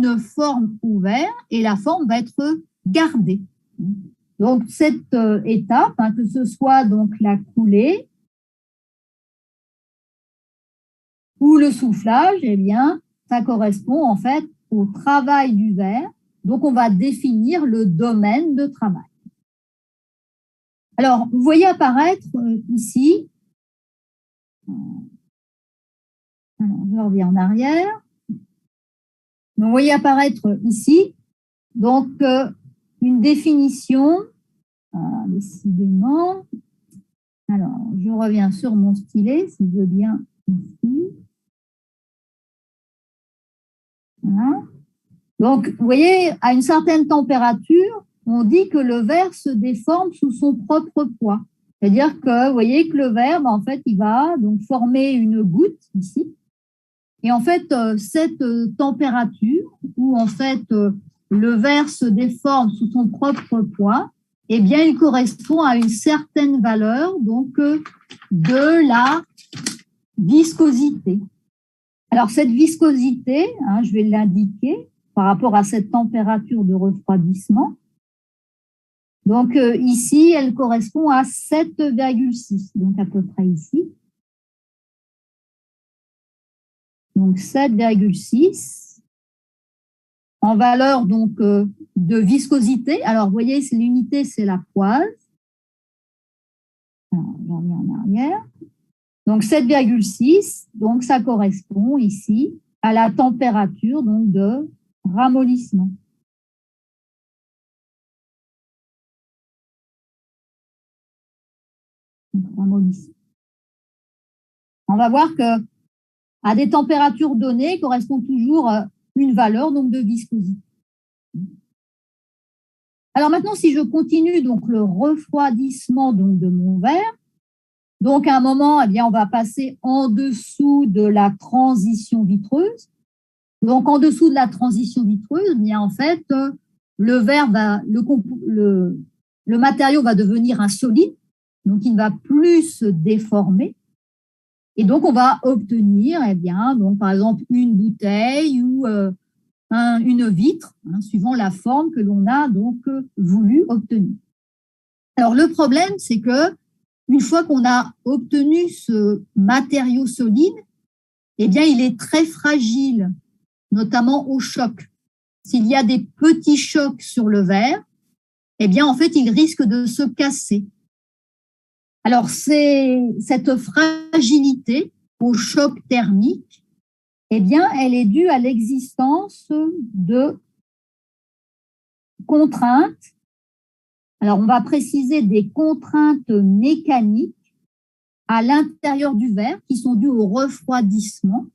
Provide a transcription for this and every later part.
une forme au verre et la forme va être gardée. Donc, cette étape, que ce soit donc la coulée ou le soufflage, eh bien, ça correspond en fait au travail du verre. Donc, on va définir le domaine de travail. Alors, vous voyez apparaître ici, je reviens en arrière. Donc, vous voyez apparaître ici, donc, une définition, décidément. Alors, je reviens sur mon stylet, si je veux bien, ici. Voilà. Donc, vous voyez, à une certaine température, on dit que le verre se déforme sous son propre poids. C'est-à-dire que, vous voyez que le verre, en fait, il va donc former une goutte ici. Et en fait, cette température où, en fait, le verre se déforme sous son propre poids, eh bien, il correspond à une certaine valeur, donc, de la viscosité. Alors, cette viscosité, je vais l'indiquer par rapport à cette température de refroidissement. Donc, ici, elle correspond à 7,6, donc à peu près ici. Donc, 7,6 en valeur donc, de viscosité. Alors, vous voyez, l'unité, c'est la poise. Alors, j'en reviens en arrière. Donc, 7,6, donc ça correspond ici à la température donc, de ramollissement. On va voir que à des températures données correspond toujours une valeur donc, de viscosité. Alors maintenant, si je continue donc, le refroidissement donc, de mon verre, donc à un moment, eh bien, on va passer en dessous de la transition vitreuse. Donc en dessous de la transition vitreuse, eh bien, en fait, le verre va, le matériau va devenir un solide, donc il ne va plus se déformer. Et donc, on va obtenir, eh bien, donc, par exemple, une bouteille ou une vitre, suivant la forme que l'on a donc voulu obtenir. Alors, le problème, c'est que une fois qu'on a obtenu ce matériau solide, eh bien, il est très fragile, notamment au choc. S'il y a des petits chocs sur le verre, eh bien, en fait, il risque de se casser. Alors, cette fragilité au choc thermique, eh bien, elle est due à l'existence de contraintes. Alors, on va préciser des contraintes mécaniques à l'intérieur du verre qui sont dues au refroidissement.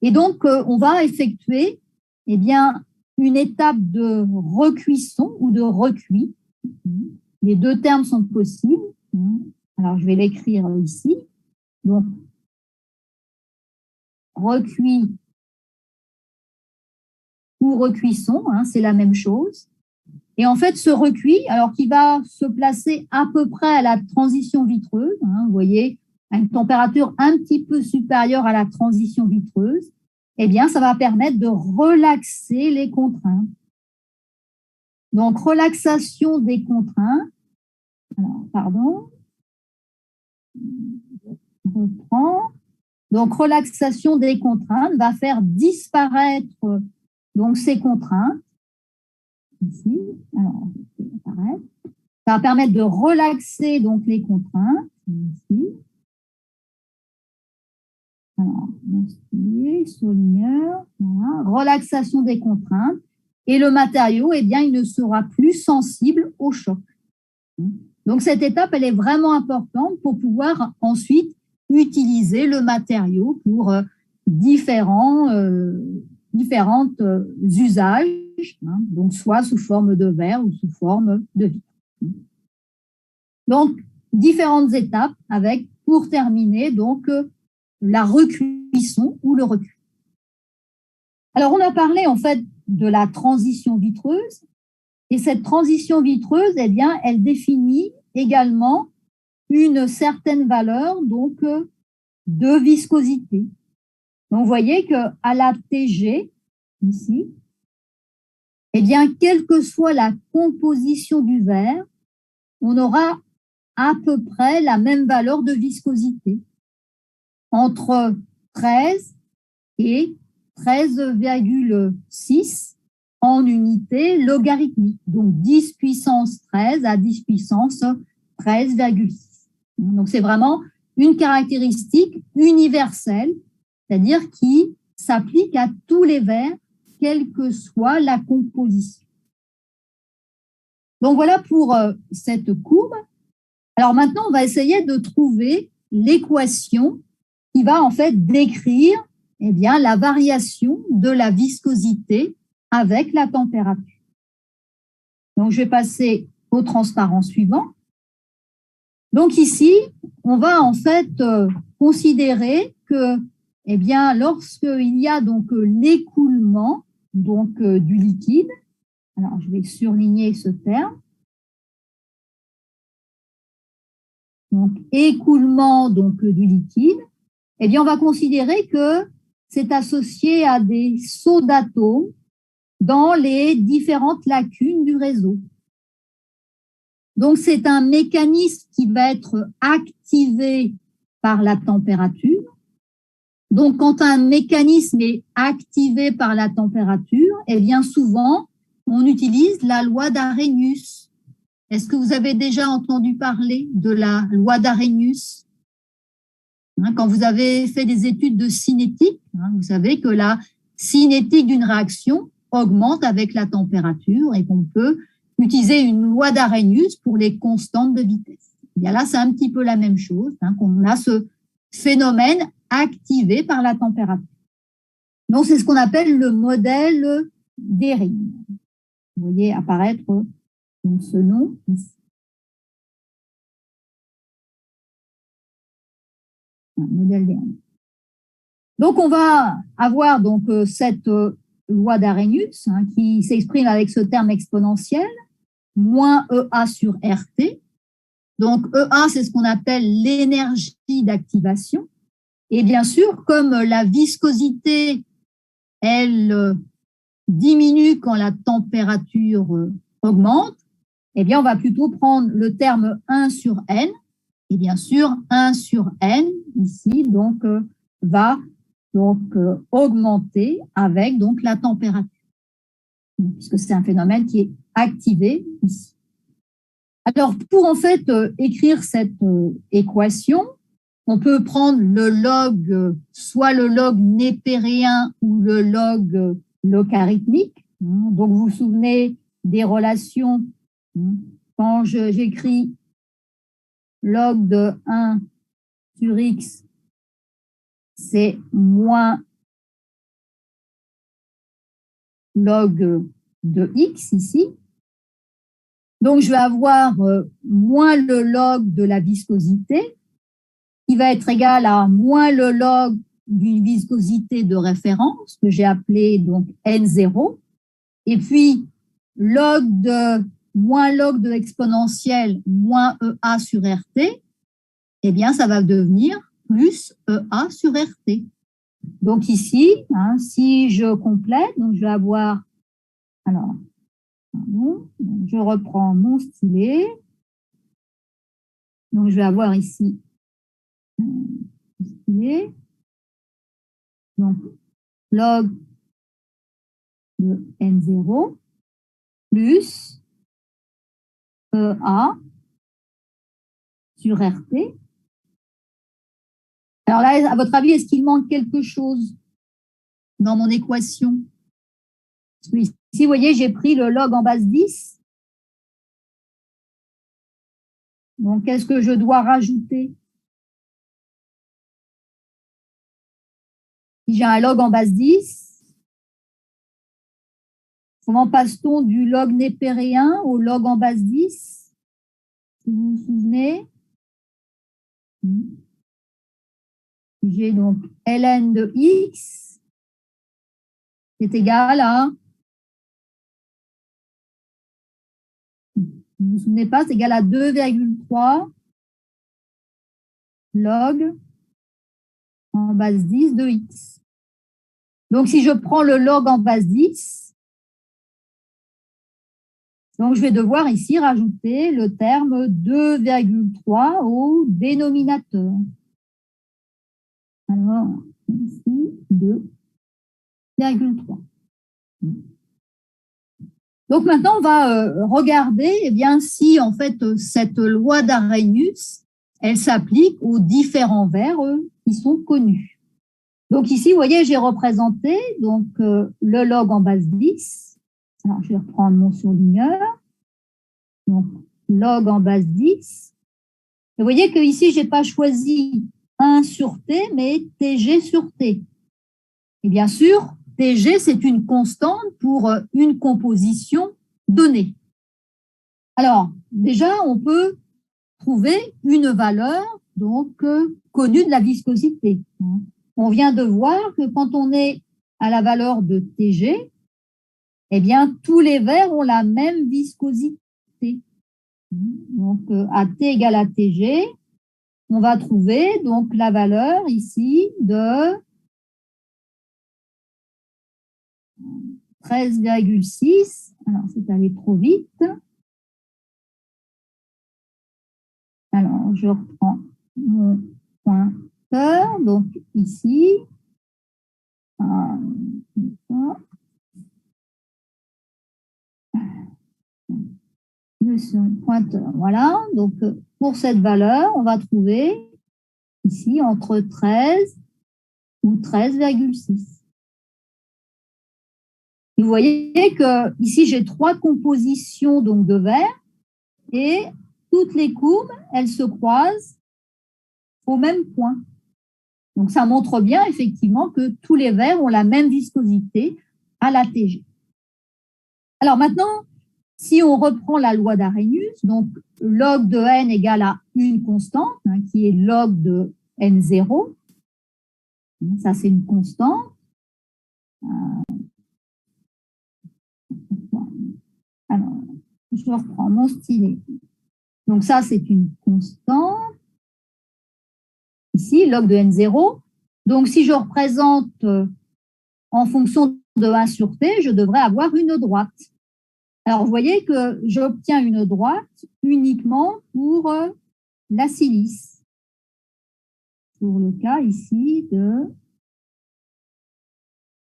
Et donc, on va effectuer, eh bien, une étape de recuisson ou de recuit. Les deux termes sont possibles. Alors, je vais l'écrire ici. Donc, recuit ou recuisson, c'est la même chose. Et en fait, ce recuit, alors qui va se placer à peu près à la transition vitreuse, vous voyez, à une température un petit peu supérieure à la transition vitreuse, eh bien, ça va permettre de relaxer les contraintes. Donc, relaxation des contraintes. Alors, pardon. Je reprends. Donc, relaxation des contraintes va faire disparaître donc, ces contraintes. Ici, alors, ça va permettre de relaxer donc, les contraintes. Ici. Alors, souligneur, voilà. Relaxation des contraintes. Et le matériau, eh bien, il ne sera plus sensible au choc. Donc, cette étape, elle est vraiment importante pour pouvoir ensuite utiliser le matériau pour différents usages, donc soit sous forme de verre ou sous forme de vitre. Donc, différentes étapes avec, pour terminer, donc, la recuisson ou le recuit. Alors, on a parlé en fait de la transition vitreuse et cette transition vitreuse, eh bien, elle définit également une certaine valeur donc de viscosité. Donc, vous voyez qu'à la TG, ici, eh bien, quelle que soit la composition du verre, on aura à peu près la même valeur de viscosité, entre 13 et 13,6 en unité logarithmique, donc 10 puissance 13 à 10 puissance 13,6. Donc, c'est vraiment une caractéristique universelle, c'est-à-dire qui s'applique à tous les verres, quelle que soit la composition. Donc, voilà pour cette courbe. Alors, maintenant, on va essayer de trouver l'équation qui va en fait décrire eh bien, la variation de la viscosité avec la température. Donc, je vais passer au transparent suivant. Donc, ici, on va en fait considérer que eh bien, lorsqu'il y a donc l'écoulement du liquide, alors je vais surligner ce terme, donc écoulement du liquide, eh bien, on va considérer que c'est associé à des sauts d'atomes dans les différentes lacunes du réseau. Donc, c'est un mécanisme qui va être activé par la température. Donc, quand un mécanisme est activé par la température, eh bien, souvent, on utilise la loi d'Arrhenius. Est-ce que vous avez déjà entendu parler de la loi d'Arrhenius ? Quand vous avez fait des études de cinétique, vous savez que la cinétique d'une réaction augmente avec la température et qu'on peut utiliser une loi d'Arrhenius pour les constantes de vitesse. Et bien là, c'est un petit peu la même chose, qu'on a ce phénomène activé par la température. Donc, c'est ce qu'on appelle le modèle d'Ehring. Vous voyez apparaître ce nom ici. Modèle d'Ehring. Donc, on va avoir cette loi d'Arrhenius qui s'exprime avec ce terme exponentiel, moins EA sur RT. Donc, EA, c'est ce qu'on appelle l'énergie d'activation. Et bien sûr, comme la viscosité, elle diminue quand la température augmente, eh bien, on va plutôt prendre le terme 1 sur N. Et bien sûr, 1 sur N, ici, va augmenter avec la température, puisque c'est un phénomène qui est activé ici. Alors, pour en fait écrire cette équation, on peut prendre le log, soit le log népérien ou le log logarithmique. Donc, vous vous souvenez des relations quand j'écris log de 1 sur x, c'est moins log de x ici. Donc, je vais avoir moins le log de la viscosité, qui va être égal à moins le log d'une viscosité de référence, que j'ai appelé N0, et puis moins log de exponentielle moins EA sur RT, eh bien, ça va devenir plus EA sur RT. Donc ici, si je complète, je vais avoir, alors, je reprends mon stylet, donc je vais avoir ici stylet, donc log de N0 plus EA sur RT. Alors là, à votre avis, est-ce qu'il manque quelque chose dans mon équation? Ici, vous voyez, j'ai pris le log en base 10. Donc, qu'est-ce que je dois rajouter? Si j'ai un log en base 10, comment passe-t-on du log népérien au log en base 10? Si vous vous souvenez, j'ai donc ln de x qui est égal à, vous ne vous souvenez pas, c'est égal à 2,3 log en base 10 de x. Donc, si je prends le log en base 10, donc je vais devoir ici rajouter le terme 2,3 au dénominateur. Alors, ici, 2,3. Donc maintenant, on va regarder eh bien, si en fait cette loi d'Arrhenius, elle s'applique aux différents vers qui sont connus. Donc ici, vous voyez, j'ai représenté donc, le log en base 10. Alors, je vais reprendre mon surligneur. Donc, log en base 10. Et vous voyez que ici, je n'ai pas choisi 1 sur T, mais TG sur T. Et bien sûr, TG, c'est une constante pour une composition donnée. Alors, déjà, on peut trouver une valeur donc connue de la viscosité. On vient de voir que quand on est à la valeur de TG, eh bien, tous les verres ont la même viscosité. Donc, à T égale à TG, on va trouver donc la valeur ici de 13,6. Alors, c'est allé trop vite. Alors, je reprends mon pointeur. Donc, ici. Le pointeur. Voilà. Donc, pour cette valeur, on va trouver ici entre 13 ou 13,6. Vous voyez que ici, j'ai 3 compositions donc, de verres et toutes les courbes, elles se croisent au même point. Donc, ça montre bien effectivement que tous les verres ont la même viscosité à la TG. Alors maintenant, si on reprend la loi d'Arrhenius, donc log de n égale à une constante, qui est log de n0. Ça, c'est une constante. Alors, je reprends mon stylet. Donc ça, c'est une constante. Ici, log de n0. Donc, si je représente en fonction de 1 sur t, je devrais avoir une droite. Alors, vous voyez que j'obtiens une droite uniquement pour la silice. Pour le cas ici de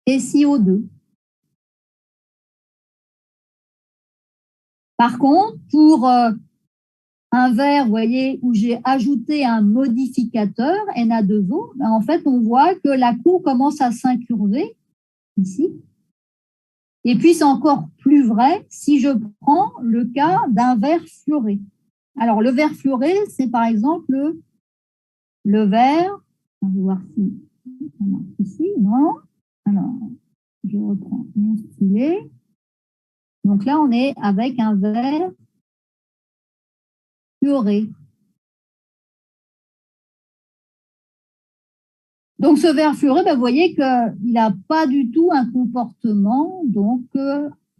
SiO2. Par contre, pour un verre, vous voyez, où j'ai ajouté un modificateur, Na2O, ben en fait, on voit que la courbe commence à s'incurver ici. Et puis, c'est encore plus vrai si je prends le cas d'un verre fluoré. Alors, le verre fluoré, c'est par exemple le verre, on va voir si ici, non. Alors, je reprends mon stylet. Donc là, on est avec un verre fluoré. Donc, ce verre fluoré, ben, vous voyez qu'il n'a pas du tout un comportement donc,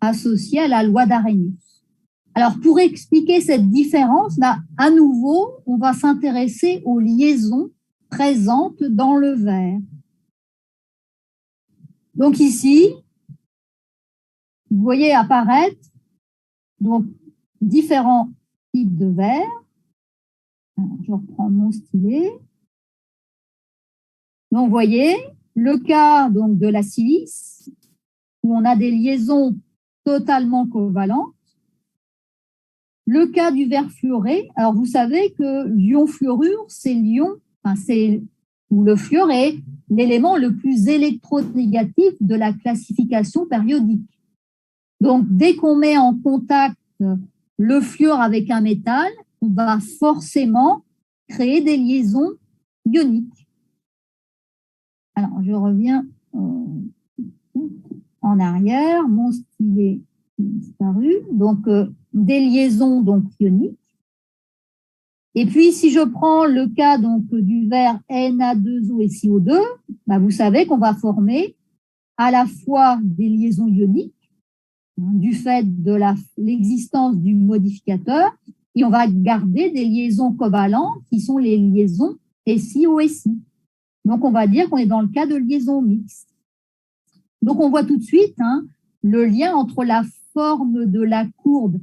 associé à la loi d'Arrhenius. Alors, pour expliquer cette différence, là, à nouveau, on va s'intéresser aux liaisons présentes dans le verre. Donc ici, vous voyez apparaître donc, différents types de verres. Alors, je reprends mon stylet. Donc, vous voyez, le cas donc, de la silice, où on a des liaisons totalement covalentes. Le cas du verre fluoré, alors vous savez que l'ion fluorure, c'est l'ion, enfin c'est ou le fluor est l'élément le plus électronégatif de la classification périodique. Donc, dès qu'on met en contact le fluor avec un métal, on va forcément créer des liaisons ioniques. Alors, je reviens en arrière, mon stylet est disparu. Donc, des liaisons donc, ioniques. Et puis, si je prends le cas donc, du verre Na2O et SiO2, bah, vous savez qu'on va former à la fois des liaisons ioniques, du fait de l'existence du modificateur, et on va garder des liaisons covalentes qui sont les liaisons SiO-Si. Donc, on va dire qu'on est dans le cas de liaison mixte. Donc, on voit tout de suite le lien entre la forme de la courbe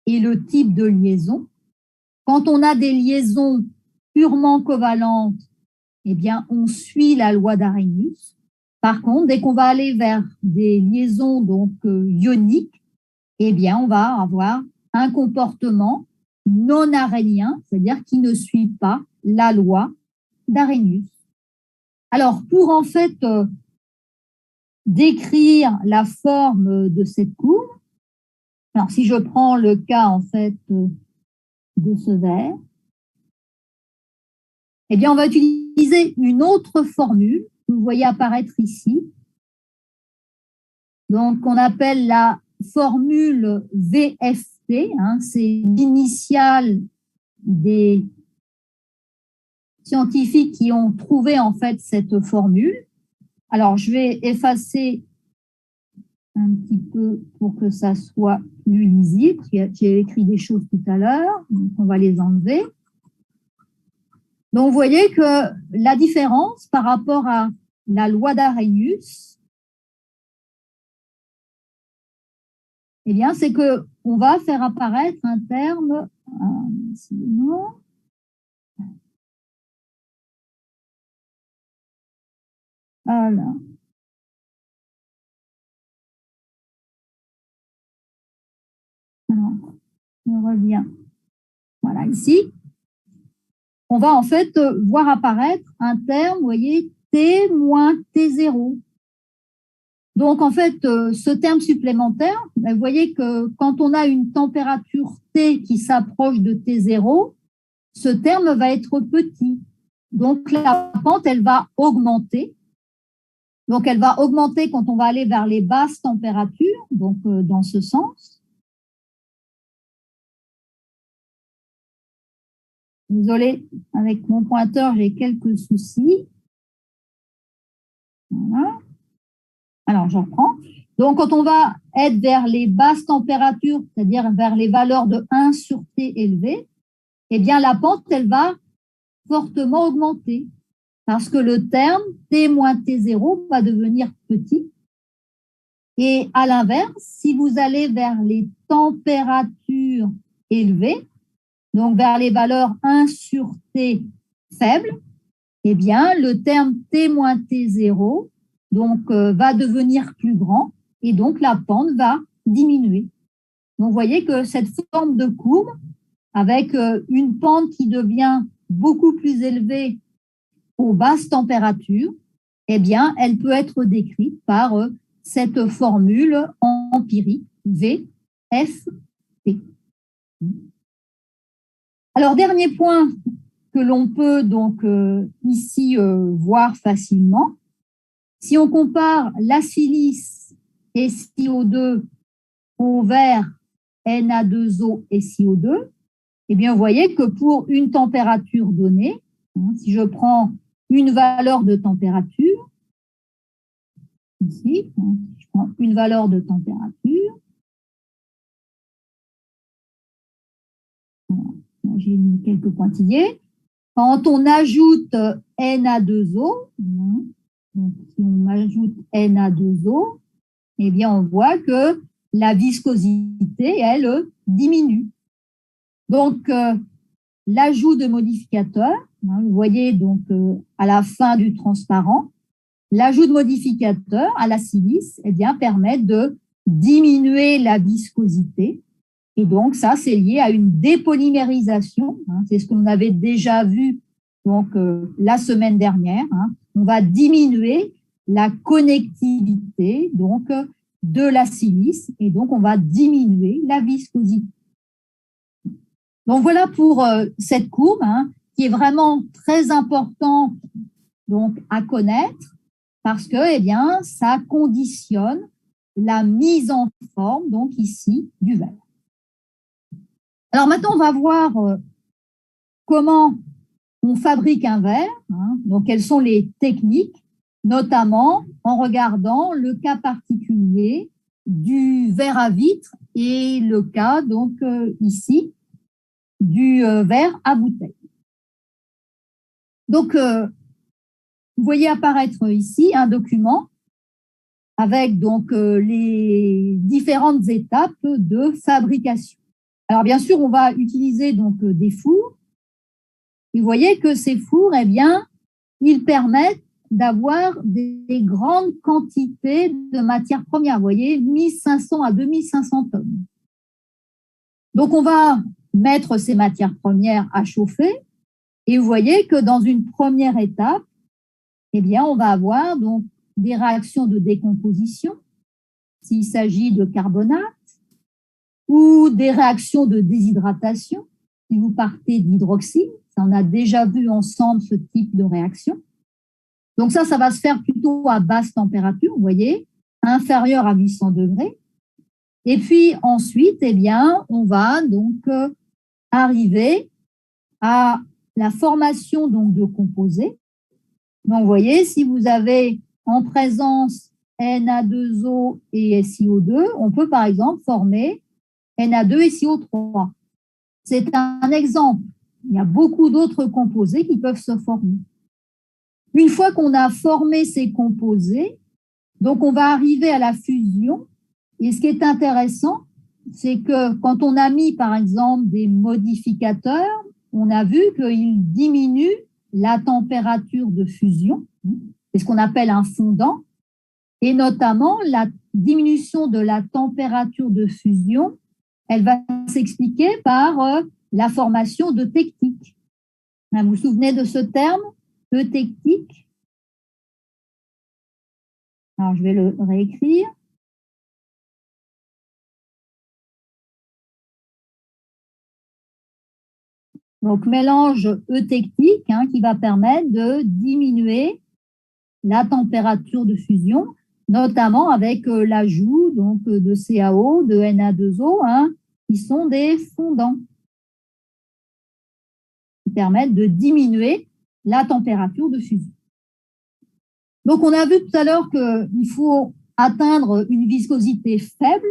et le type de liaison. Quand on a des liaisons purement covalentes, eh bien, on suit la loi d'Arrhenius. Par contre, dès qu'on va aller vers des liaisons donc ioniques, eh bien, on va avoir un comportement non arrhénien, c'est-à-dire qui ne suit pas la loi d'Arrhenius. Alors, pour en fait décrire la forme de cette courbe, alors si je prends le cas en fait de ce verre, eh bien, on va utiliser une autre formule que vous voyez apparaître ici. Donc, on appelle la formule VFT, c'est l'initiale des scientifiques qui ont trouvé en fait cette formule. Alors, je vais effacer un petit peu pour que ça soit plus lisible. J'ai écrit des choses tout à l'heure, donc on va les enlever. Donc, vous voyez que la différence par rapport à la loi d'Arrhenius, eh bien, c'est qu'on va faire apparaître un terme, voilà. Alors, on revient. Voilà, ici. On va en fait voir apparaître un terme, vous voyez, T moins T0. Donc, en fait, ce terme supplémentaire, vous voyez que quand on a une température T qui s'approche de T0, ce terme va être petit. Donc, la pente, elle va augmenter. Donc, elle va augmenter quand on va aller vers les basses températures, donc dans ce sens. Désolée, avec mon pointeur, j'ai quelques soucis. Voilà. Alors, j'en reprends. Donc, quand on va être vers les basses températures, c'est-à-dire vers les valeurs de 1 sur T élevées, eh bien, la pente, elle va fortement augmenter parce que le terme T moins T0 va devenir petit. Et à l'inverse, si vous allez vers les températures élevées, donc vers les valeurs 1 sur T faibles, eh bien, le terme T moins T0 donc, va devenir plus grand et donc la pente va diminuer. Donc, vous voyez que cette forme de courbe, avec une pente qui devient beaucoup plus élevée aux basses températures, eh bien, elle peut être décrite par cette formule empirique VFT. Alors, dernier point que l'on peut donc ici voir facilement, si on compare la silice et SiO2 au verre Na2O et SiO2, eh bien, vous voyez que pour une température donnée, si je prends une valeur de température, ici, je prends une valeur de température, j'ai mis quelques pointillés, quand on ajoute Na2O, donc si on ajoute Na2O, eh bien, on voit que la viscosité, elle, diminue. Donc, l'ajout de modificateurs, vous voyez donc à la fin du transparent, l'ajout de modificateurs à la silice eh bien, permet de diminuer la viscosité. Et donc, ça, c'est lié à une dépolymérisation. C'est ce qu'on avait déjà vu donc, la semaine dernière. On va diminuer la connectivité donc, de la silice et donc on va diminuer la viscosité. Donc voilà pour cette courbe qui est vraiment très important donc, à connaître parce que eh bien, ça conditionne la mise en forme donc ici du verre. Alors maintenant, on va voir comment on fabrique un verre, donc quelles sont les techniques, notamment en regardant le cas particulier du verre à vitre et le cas donc ici du verre à bouteille. Donc, vous voyez apparaître ici un document avec donc les différentes étapes de fabrication. Alors bien sûr, on va utiliser donc des fours. Et vous voyez que ces fours, eh bien, ils permettent d'avoir des grandes quantités de matières premières. Vous voyez, 1500 à 2500 tonnes. Donc, on va mettre ces matières premières à chauffer. Et vous voyez que dans une première étape, eh bien, on va avoir donc des réactions de décomposition, s'il s'agit de carbonate, ou des réactions de déshydratation, si vous partez d'hydroxyde. On a déjà vu ensemble ce type de réaction. Donc ça va se faire plutôt à basse température, vous voyez, inférieure à 800 degrés. Et puis ensuite, eh bien, on va donc arriver à la formation donc de composés. Donc, vous voyez, si vous avez en présence Na2O et SiO2, on peut par exemple former Na2 et SiO3. C'est un exemple. Il y a beaucoup d'autres composés qui peuvent se former. Une fois qu'on a formé ces composés, donc on va arriver à la fusion. Et ce qui est intéressant, c'est que quand on a mis par exemple des modificateurs, on a vu qu'ils diminuent la température de fusion, c'est ce qu'on appelle un fondant, et notamment la diminution de la température de fusion, elle va s'expliquer par la formation d'eutectique. Vous vous souvenez de ce terme, eutectique? Alors, je vais le réécrire. Donc, mélange eutectique qui va permettre de diminuer la température de fusion, notamment avec l'ajout donc de CaO, de Na2O, qui sont des fondants qui permettent de diminuer la température de fusion. Donc, on a vu tout à l'heure qu'il faut atteindre une viscosité faible,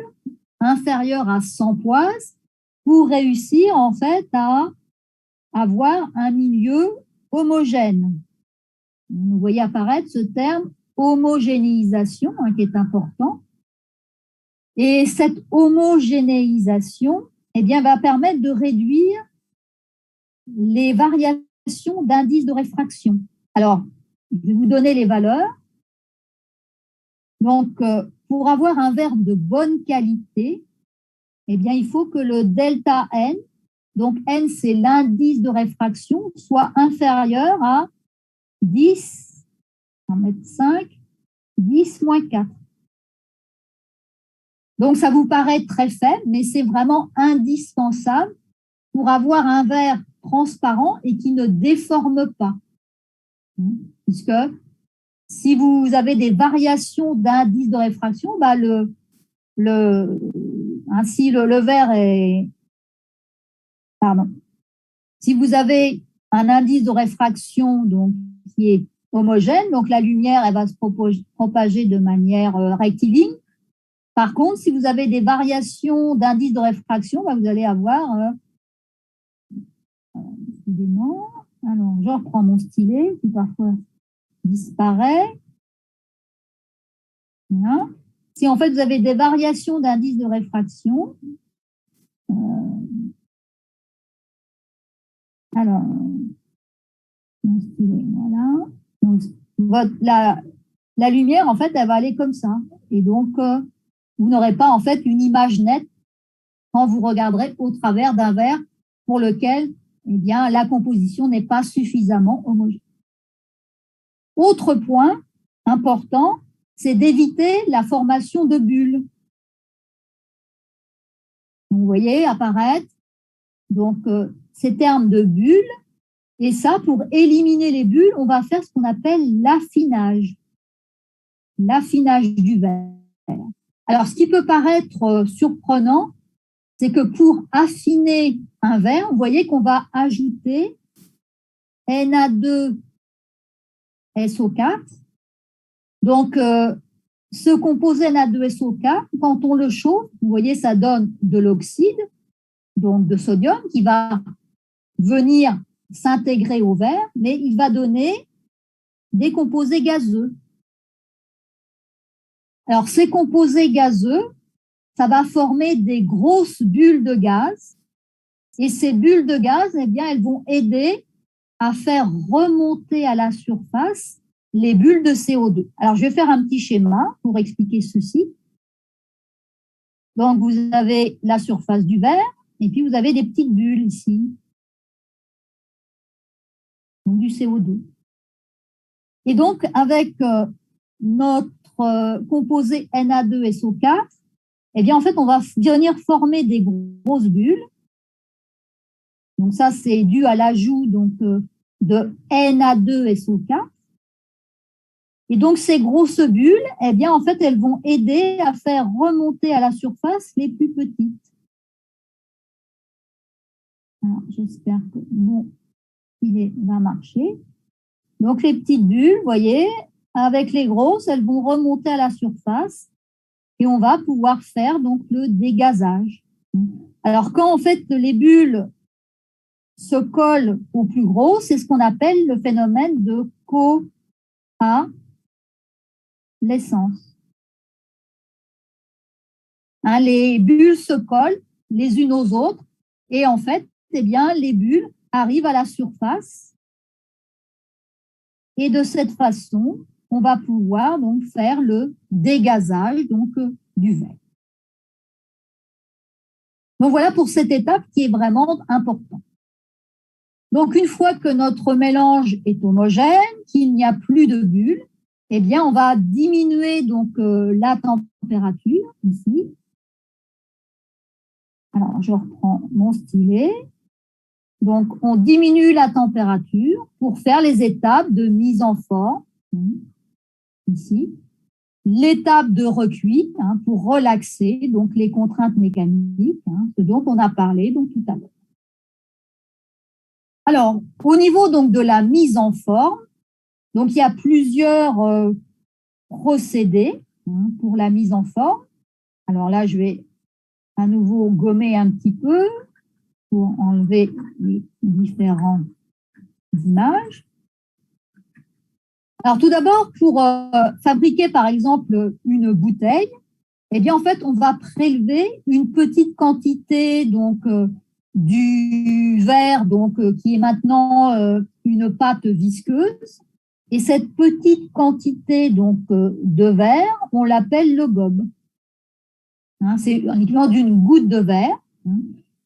inférieure à 100 poises, pour réussir en fait à avoir un milieu homogène. Vous voyez apparaître ce terme homogénéisation qui est important. Et cette homogénéisation eh bien, va permettre de réduire les variations d'indice de réfraction. Alors, je vais vous donner les valeurs. Donc, pour avoir un verre de bonne qualité, eh bien, il faut que le delta N, donc N, c'est l'indice de réfraction, soit inférieur à 10, 1,5 m, 10 moins 4. Donc, ça vous paraît très faible, mais c'est vraiment indispensable pour avoir un verre transparent et qui ne déforme pas. Puisque si vous avez des variations d'indice de réfraction, bah ainsi le verre est... Pardon. Si vous avez un indice de réfraction donc, qui est homogène, donc la lumière elle va se propager de manière rectiligne. Par contre, si vous avez des variations d'indice de réfraction, bah, vous allez avoir... alors, je reprends mon stylet qui parfois disparaît. Voilà. Si en fait vous avez des variations d'indice de réfraction, alors, mon stylet, voilà. Donc, la lumière, en fait, elle va aller comme ça. Et donc, vous n'aurez pas, en fait, une image nette quand vous regarderez au travers d'un verre pour lequel, eh bien, la composition n'est pas suffisamment homogène. Autre point important, c'est d'éviter la formation de bulles. Vous voyez apparaître donc, ces termes de bulles. Et ça, pour éliminer les bulles, on va faire ce qu'on appelle l'affinage. L'affinage du verre. Alors, ce qui peut paraître surprenant, c'est que pour affiner un verre, vous voyez qu'on va ajouter Na2SO4. Donc, ce composé Na2SO4, quand on le chauffe, vous voyez, ça donne de l'oxyde, donc de sodium, qui va venir s'intégrer au verre, mais il va donner des composés gazeux. Alors, ces composés gazeux, ça va former des grosses bulles de gaz. Et ces bulles de gaz, eh bien, elles vont aider à faire remonter à la surface les bulles de CO2. Alors, je vais faire un petit schéma pour expliquer ceci. Donc, vous avez la surface du verre et puis vous avez des petites bulles ici, donc du CO2. Et donc, avec notre composé Na2SO4, eh bien, en fait, on va venir former des grosses bulles. Donc, ça, c'est dû à l'ajout de Na2SO4. Et donc, ces grosses bulles, eh bien, en fait, elles vont aider à faire remonter à la surface les plus petites. J'espère que mon filet va marcher. Donc, les petites bulles, vous voyez, avec les grosses, elles vont remonter à la surface et on va pouvoir faire donc le dégazage. Alors, quand en fait les bulles se collent aux plus gros, c'est ce qu'on appelle le phénomène de coalescence. Les bulles se collent les unes aux autres et en fait, eh bien, les bulles arrivent à la surface et de cette façon, on va pouvoir donc faire le dégazage du verre. Donc voilà pour cette étape qui est vraiment importante. Donc une fois que notre mélange est homogène, qu'il n'y a plus de bulles, eh bien on va diminuer donc la température ici. Alors je reprends mon stylet. Donc on diminue la température pour faire les étapes de mise en forme ici. L'étape de recuit pour relaxer donc les contraintes mécaniques, ce dont on a parlé donc tout à l'heure. Alors, au niveau donc de la mise en forme, donc il y a plusieurs procédés pour la mise en forme. Alors là, je vais à nouveau gommer un petit peu pour enlever les différentes images. Alors tout d'abord, pour fabriquer par exemple une bouteille, eh bien en fait on va prélever une petite quantité donc du verre qui est maintenant une pâte visqueuse et cette petite quantité de verre on l'appelle le gobe. C'est l'équivalent d'une goutte de verre.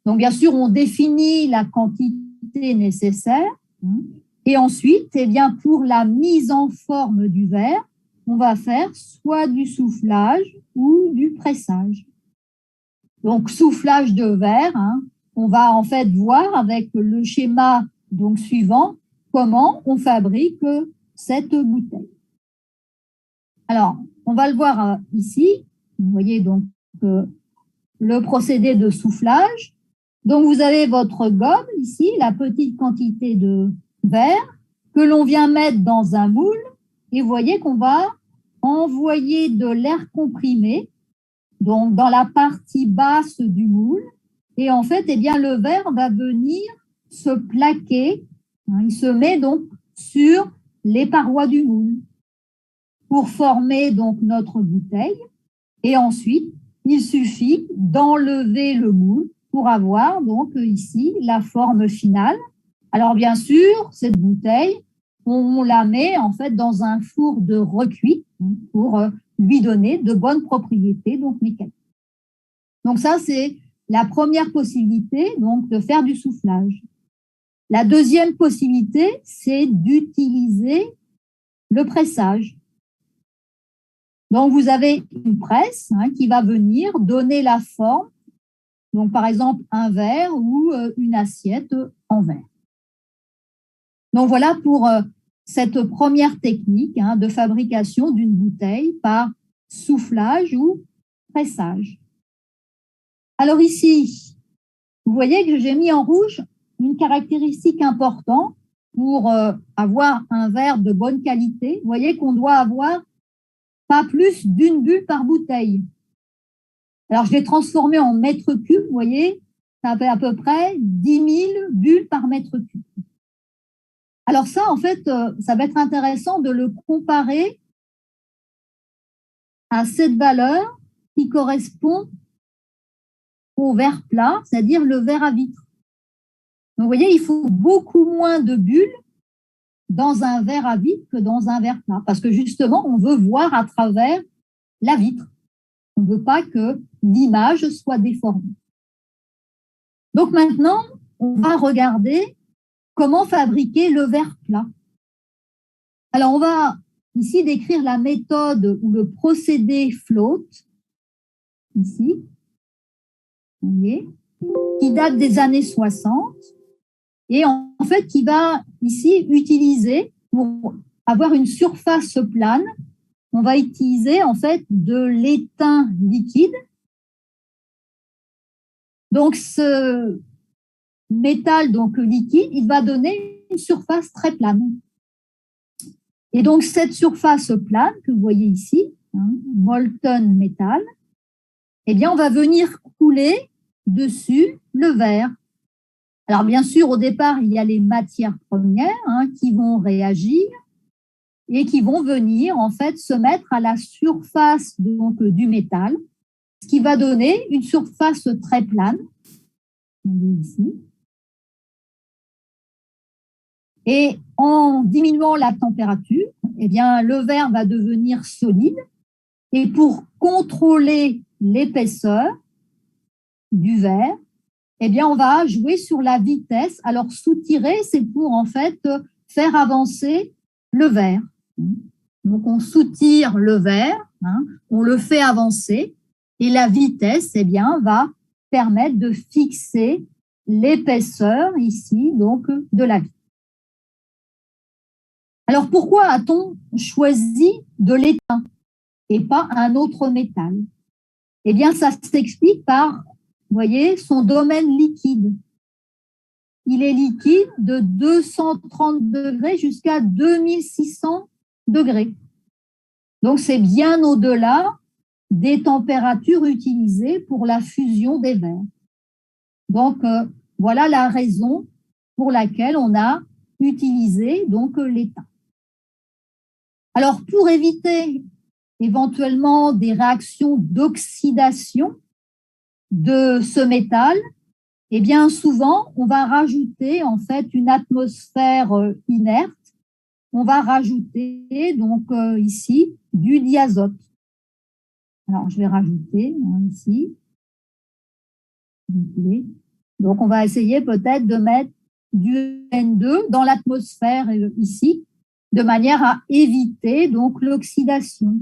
Donc bien sûr on définit la quantité nécessaire. Et ensuite, eh bien, pour la mise en forme du verre, on va faire soit du soufflage ou du pressage. Donc, soufflage de verre, on va en fait voir avec le schéma donc suivant comment on fabrique cette bouteille. Alors, on va le voir ici. Vous voyez donc le procédé de soufflage. Donc, vous avez votre gobe ici, la petite quantité de verre que l'on vient mettre dans un moule et vous voyez qu'on va envoyer de l'air comprimé donc dans la partie basse du moule et en fait eh bien le verre va venir se plaquer, il se met donc sur les parois du moule pour former donc notre bouteille et ensuite il suffit d'enlever le moule pour avoir donc ici la forme finale. Alors, bien sûr, cette bouteille, on la met en fait dans un four de recuit pour lui donner de bonnes propriétés donc mécaniques. Donc, ça, c'est la première possibilité donc de faire du soufflage. La deuxième possibilité, c'est d'utiliser le pressage. Donc, vous avez une presse qui va venir donner la forme, donc par exemple un verre ou une assiette en verre. Donc voilà pour cette première technique de fabrication d'une bouteille par soufflage ou pressage. Alors ici, vous voyez que j'ai mis en rouge une caractéristique importante pour avoir un verre de bonne qualité. Vous voyez qu'on doit avoir pas plus d'une bulle par bouteille. Alors je l'ai transformé en mètres cubes, vous voyez, ça fait à peu près 10 000 bulles par mètre cube. Alors ça, en fait, ça va être intéressant de le comparer à cette valeur qui correspond au verre plat, c'est-à-dire le verre à vitre. Donc, vous voyez, il faut beaucoup moins de bulles dans un verre à vitre que dans un verre plat, parce que justement, on veut voir à travers la vitre. On ne veut pas que l'image soit déformée. Donc maintenant, on va regarder comment fabriquer le verre plat. Alors, on va ici décrire la méthode ou le procédé float, ici, vous voyez, qui date des années 60 et en fait qui va ici utiliser, pour avoir une surface plane, on va utiliser en fait de l'étain liquide. Donc ce métal donc liquide, il va donner une surface très plane. Et donc cette surface plane que vous voyez ici, molten metal, eh bien on va venir couler dessus le verre. Alors bien sûr, au départ, il y a les matières premières qui vont réagir et qui vont venir en fait se mettre à la surface donc, du métal, ce qui va donner une surface très plane. Ici. Et en diminuant la température, eh bien, le verre va devenir solide. Et pour contrôler l'épaisseur du verre, eh bien, on va jouer sur la vitesse. Alors, soutirer, c'est pour en fait faire avancer le verre. Donc, on soutire le verre, on le fait avancer, et la vitesse, eh bien, va permettre de fixer l'épaisseur ici, donc, de la vitre. Alors, pourquoi a-t-on choisi de l'étain et pas un autre métal? Eh bien, ça s'explique par, vous voyez, son domaine liquide. Il est liquide de 230 degrés jusqu'à 2600 degrés. Donc, c'est bien au-delà des températures utilisées pour la fusion des verres. Donc, voilà la raison pour laquelle on a utilisé donc l'étain. Alors, pour éviter éventuellement des réactions d'oxydation de ce métal, eh bien souvent, on va rajouter en fait une atmosphère inerte. On va rajouter donc ici du diazote. Alors, je vais rajouter ici. Donc, on va essayer peut-être de mettre du N2 dans l'atmosphère ici, de manière à éviter donc l'oxydation.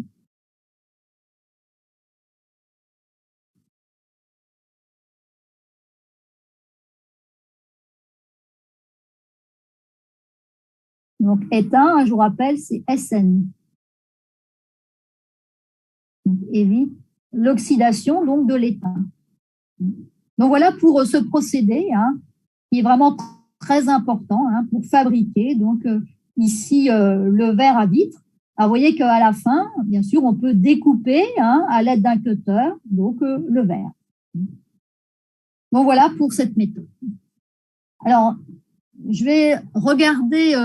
Donc, étain, je vous rappelle, c'est SN. Donc, évite l'oxydation donc de l'étain. Donc, voilà pour ce procédé qui est vraiment très important pour fabriquer donc ici le verre à vitre. Alors, vous voyez qu'à la fin, bien sûr, on peut découper à l'aide d'un cutter donc le verre. Donc, voilà pour cette méthode. Alors, je vais regarder